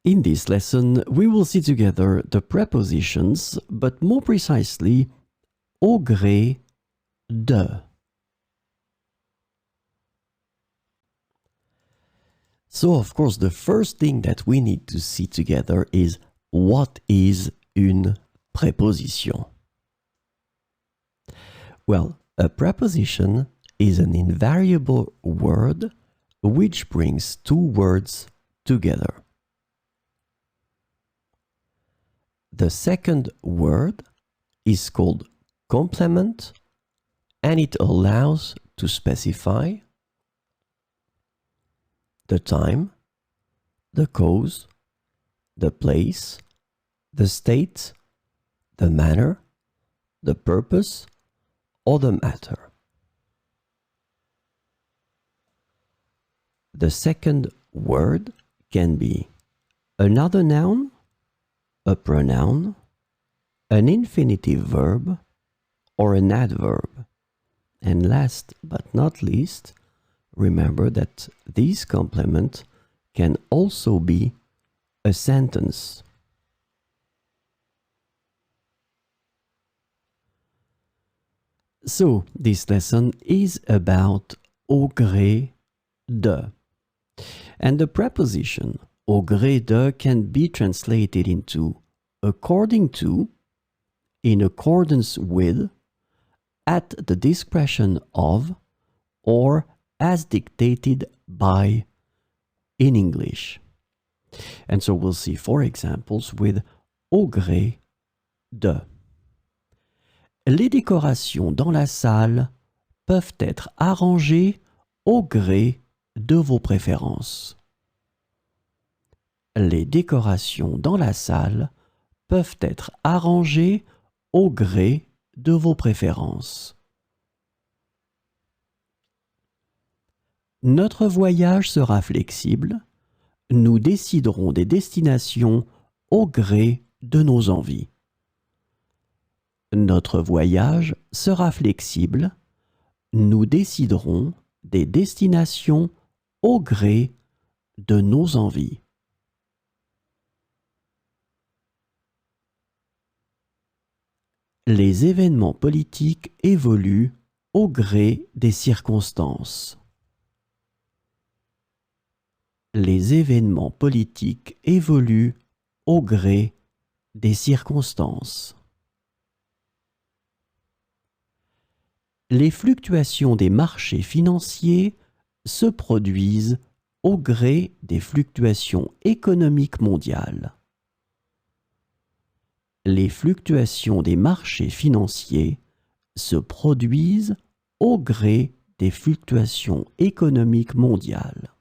In this lesson, we will see together the prepositions, but more precisely, au gré de. So, of course, the first thing that we need to see together is what is une préposition? Well, a preposition is an invariable word which brings two words together. The second word is called complement, and it allows to specify the time, the cause, the place, the state, the manner, the purpose, or the matter. The second word can be another noun, a pronoun, an infinitive verb, or an adverb. And last but not least, remember that this complement can also be a sentence. So, this lesson is about au gré de. And the preposition au gré de can be translated into according to, in accordance with, at the discretion of, or as dictated by in English. And so we'll see four examples with au gré de. Les décorations dans la salle peuvent être arrangées au gré de vos préférences. Les décorations dans la salle peuvent être arrangées au gré de vos préférences. Notre voyage sera flexible. Nous déciderons des destinations au gré de nos envies. Notre voyage sera flexible. Nous déciderons des destinations au gré de nos envies. Les événements politiques évoluent au gré des circonstances. Les événements politiques évoluent au gré des circonstances. Les fluctuations des marchés financiers se produisent au gré des fluctuations économiques mondiales. Les fluctuations des marchés financiers se produisent au gré des fluctuations économiques mondiales.